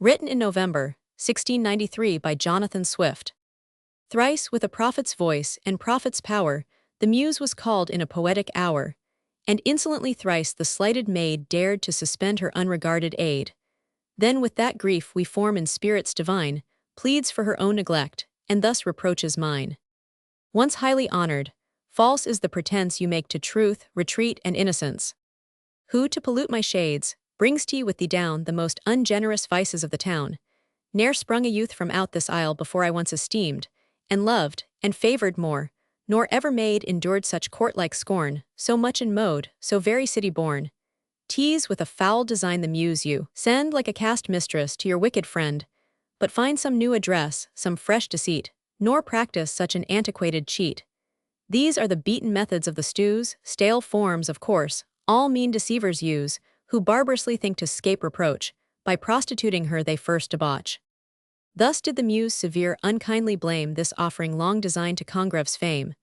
Written in November, 1693 by Jonathan Swift. Thrice with a prophet's voice and prophet's power, the muse was called in a poetic hour, and insolently thrice the slighted maid dared to suspend her unregarded aid. Then with that grief we form in spirits divine, pleads for her own neglect, and thus reproaches mine. Once highly honored, false is the pretense you make to truth, retreat, and innocence. Who, to pollute my shades, brings to you with thee down the most ungenerous vices of the town. Ne'er sprung a youth from out this isle before I once esteemed, and loved, and favoured more, nor ever maid endured such court-like scorn, so much in mode, so very city-born. Tease with a foul design the muse you send like a cast mistress to your wicked friend, but find some new address, some fresh deceit, nor practice such an antiquated cheat. These are the beaten methods of the stews, stale forms, of course, all mean deceivers use, who barbarously think to 'scape reproach, by prostituting her they first debauch. Thus did the muse severe unkindly blame this offering long designed to Congreve's fame.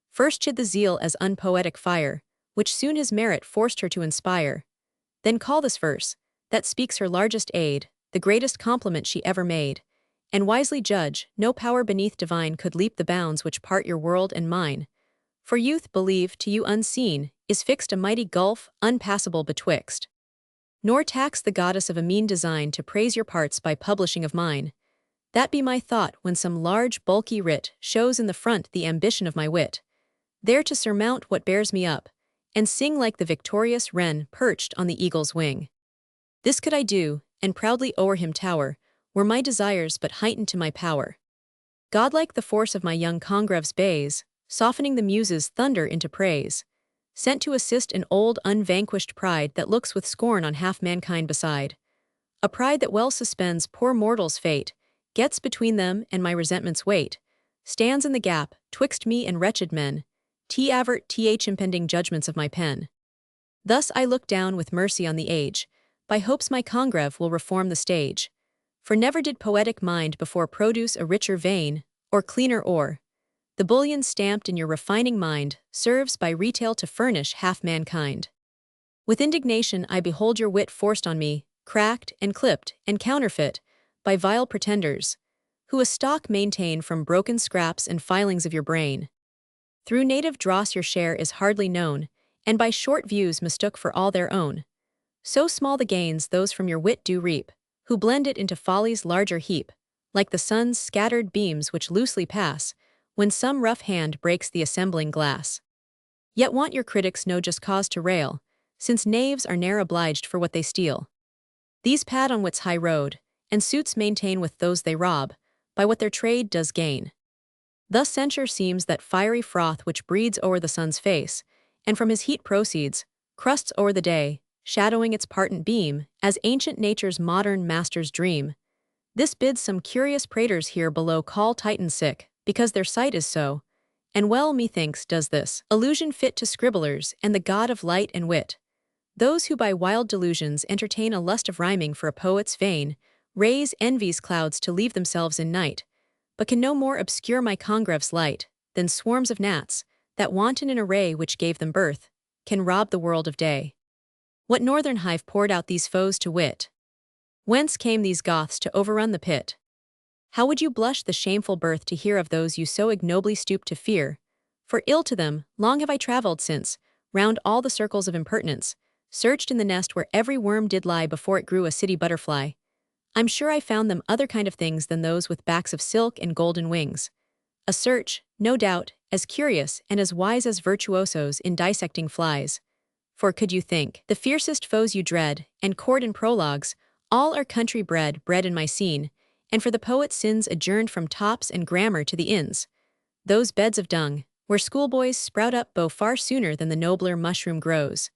First chid the zeal as unpoetic fire, which soon his merit forced her to inspire. Then call this verse, that speaks her largest aid, the greatest compliment she ever made, and wisely judge, no power beneath divine could leap the bounds which part your world and mine. For youth, believe, to you unseen, is fixed a mighty gulf, unpassable betwixt. Nor tax the goddess of a mean design to praise your parts by publishing of mine. That be my thought when some large bulky writ shows in the front the ambition of my wit, there to surmount what bears me up, and sing like the victorious wren perched on the eagle's wing. This could I do, and proudly o'er him tower, were my desires but heightened to my power. Godlike the force of my young Congreve's bays, softening the muse's thunder into praise, sent to assist an old unvanquished pride that looks with scorn on half mankind beside. A pride that well suspends poor mortals' fate, gets between them and my resentment's weight, stands in the gap, twixt me and wretched men, avert impending judgments of my pen. Thus I look down with mercy on the age, by hopes my Congreve will reform the stage. For never did poetic mind before produce a richer vein, or cleaner ore. The bullion stamped in your refining mind serves by retail to furnish half mankind. With indignation I behold your wit forced on me, cracked and clipped and counterfeit, by vile pretenders, who a stock maintain from broken scraps and filings of your brain. Through native dross your share is hardly known, and by short views mistook for all their own. So small the gains those from your wit do reap, who blend it into folly's larger heap, like the sun's scattered beams which loosely pass, when some rough hand breaks the assembling glass. Yet want your critics no just cause to rail, since knaves are ne'er obliged for what they steal. These pad on wit's high road, and suits maintain with those they rob, by what their trade does gain. Thus censure seems that fiery froth which breeds o'er the sun's face, and from his heat proceeds, crusts o'er the day, shadowing its partant beam, as ancient nature's modern masters dream. This bids some curious praters here below call Titans sick, because their sight is so, and well, methinks, does this allusion fit to scribblers and the god of light and wit. Those who by wild delusions entertain a lust of rhyming for a poet's vein, raise envy's clouds to leave themselves in night, but can no more obscure my Congreve's light, than swarms of gnats, that wanton in array which gave them birth, can rob the world of day. What northern hive poured out these foes to wit? Whence came these Goths to overrun the pit? How would you blush the shameful birth to hear of those you so ignobly stoop to fear? For ill to them, long have I travelled since, round all the circles of impertinence, searched in the nest where every worm did lie before it grew a city butterfly. I'm sure I found them other kind of things than those with backs of silk and golden wings. A search, no doubt, as curious and as wise as virtuosos in dissecting flies. For could you think, the fiercest foes you dread, and court and prologues, all are country bred in my scene, and for the poet's sins adjourned from tops and grammar to the inns, those beds of dung, where schoolboys sprout up bow far sooner than the nobler mushroom grows.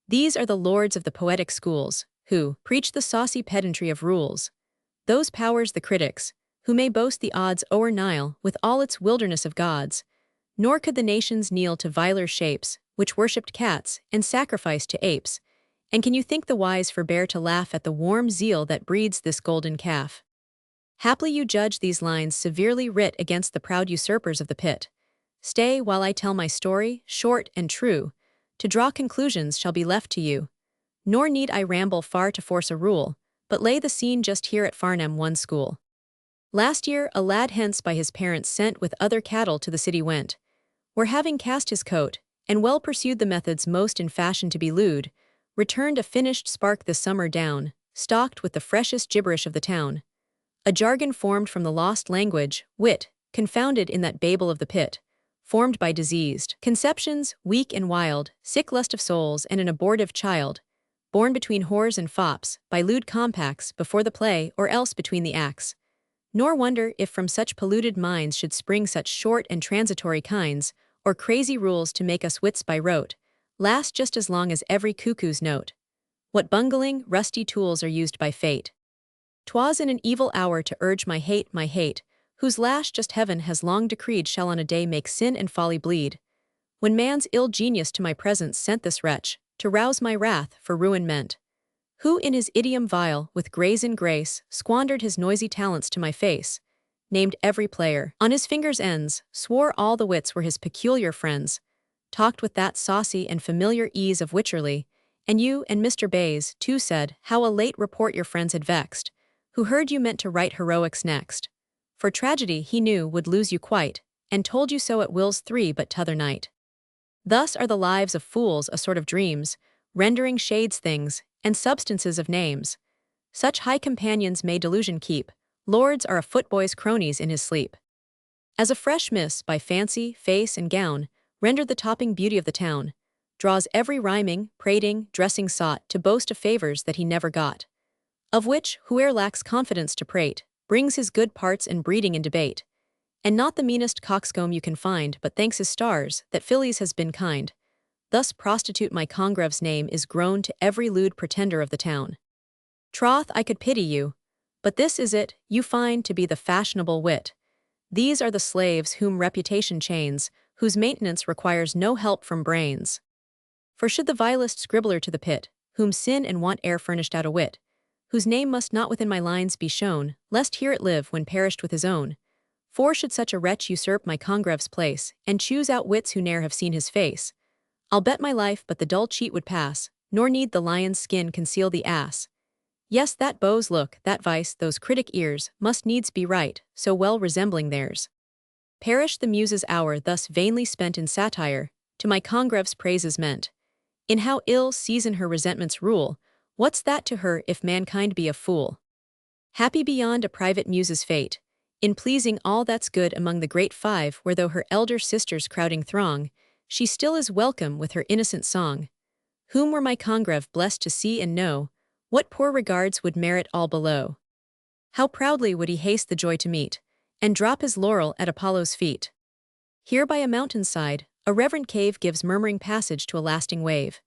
These are the lords of the poetic schools, who preach the saucy pedantry of rules. Those powers the critics, who may boast the odds o'er Nile with all its wilderness of gods, nor could the nations kneel to viler shapes, which worshipped cats and sacrificed to apes. And can you think the wise forbear to laugh at the warm zeal that breeds this golden calf? Haply you judge these lines severely writ against the proud usurpers of the pit. Stay while I tell my story, short and true. To draw conclusions shall be left to you. Nor need I ramble far to force a rule, but lay the scene just here at Farnham one school. Last year a lad hence by his parents sent with other cattle to the city went, where having cast his coat, and well pursued the methods most in fashion to be lewd, returned a finished spark this summer down, stocked with the freshest gibberish of the town. A jargon formed from the lost language, wit, confounded in that Babel of the pit, formed by diseased conceptions, weak and wild, sick lust of souls and an abortive child, born between whores and fops, by lewd compacts, before the play or else between the acts. Nor wonder if from such polluted minds should spring such short and transitory kinds, or crazy rules to make us wits by rote, last just as long as every cuckoo's note. What bungling, rusty tools are used by fate. 'Twas in an evil hour to urge my hate, whose lash just heaven has long decreed shall on a day make sin and folly bleed. When man's ill genius to my presence sent this wretch, to rouse my wrath for ruin meant, who in his idiom vile, with brazen grace, squandered his noisy talents to my face, named every player on his fingers' ends, swore all the wits were his peculiar friends, talked with that saucy and familiar ease of Wycherley, and you and Mr. Bayes, too, said how a late report your friends had vexed, who heard you meant to write heroics next. For tragedy he knew would lose you quite, and told you so at Will's 3 but t'other night. Thus are the lives of fools a sort of dreams, rendering shades things, and substances of names. Such high companions may delusion keep, lords are a footboy's cronies in his sleep. As a fresh miss, by fancy, face, and gown, rendered the topping beauty of the town, draws every rhyming, prating, dressing sought to boast of favors that he never got. Of which, whoe'er lacks confidence to prate, brings his good parts and breeding in debate. And not the meanest coxcomb you can find, but thanks his stars, that Phillies has been kind. Thus prostitute my Congreve's name is grown to every lewd pretender of the town. Troth, I could pity you, but this is it, you find to be the fashionable wit. These are the slaves whom reputation chains, whose maintenance requires no help from brains. For should the vilest scribbler to the pit, whom sin and want e'er furnished out a wit, whose name must not within my lines be shown, lest here it live when perished with his own. For should such a wretch usurp my Congreve's place, and choose out wits who ne'er have seen his face, I'll bet my life but the dull cheat would pass, nor need the lion's skin conceal the ass. Yes, that beau's look, that vice, those critic ears, must needs be right, so well resembling theirs. Perish the muse's hour thus vainly spent in satire, to my Congreve's praises meant. In how ill season her resentments rule, what's that to her if mankind be a fool? Happy beyond a private muse's fate, in pleasing all that's good among the great five, where though her elder sisters crowding throng, she still is welcome with her innocent song. Whom were my Congreve blessed to see and know, what poor regards would merit all below? How proudly would he haste the joy to meet, and drop his laurel at Apollo's feet. Here by a mountainside, a reverent cave gives murmuring passage to a lasting wave.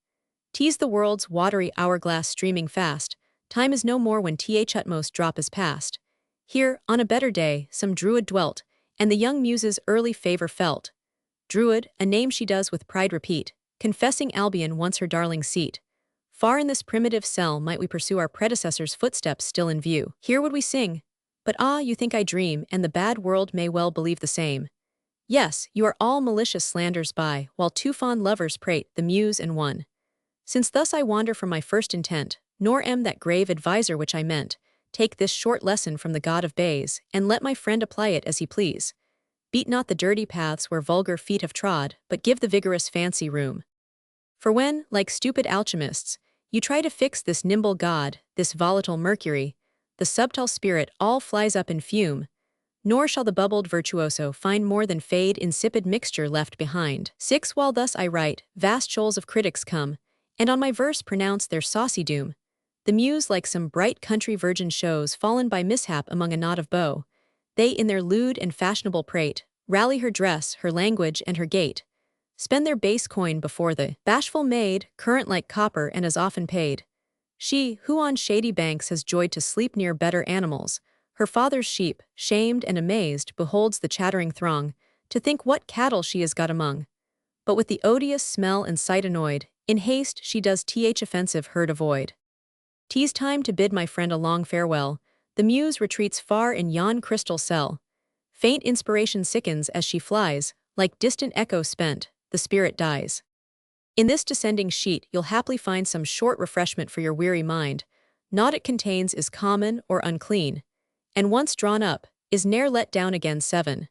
'Tis the world's watery hourglass streaming fast, time is no more when th utmost drop is past. Here, on a better day, some Druid dwelt, and the young muse's early favor felt. Druid, a name she does with pride repeat, confessing Albion once her darling seat. Far in this primitive cell might we pursue our predecessors' footsteps still in view. Here would we sing. But ah, you think I dream, and the bad world may well believe the same. Yes, you are all malicious slanders by, while two fond lovers prate, the muse and one. Since thus I wander from my first intent, nor am that grave adviser which I meant, take this short lesson from the god of bays, and let my friend apply it as he please. Beat not the dirty paths where vulgar feet have trod, but give the vigorous fancy room. For when, like stupid alchemists, you try to fix this nimble god, this volatile mercury, the subtle spirit all flies up in fume, nor shall the bubbled virtuoso find more than fade insipid mixture left behind. 6 While thus I write, vast shoals of critics come, and on my verse pronounce their saucy doom. The muse like some bright country virgin shows fallen by mishap among a knot of beaux. They in their lewd and fashionable prate, rally her dress, her language, and her gait. Spend their base coin before the bashful maid, current like copper and as often paid. She, who on shady banks has joyed to sleep near better animals, her father's sheep, shamed and amazed, beholds the chattering throng, to think what cattle she has got among. But with the odious smell and sight annoyed, in haste she does th offensive herd avoid. 'Tis time to bid my friend a long farewell, the muse retreats far in yon crystal cell. Faint inspiration sickens as she flies, like distant echo spent, the spirit dies. In this descending sheet you'll haply find some short refreshment for your weary mind, naught it contains is common or unclean, and once drawn up, is ne'er let down again. 7.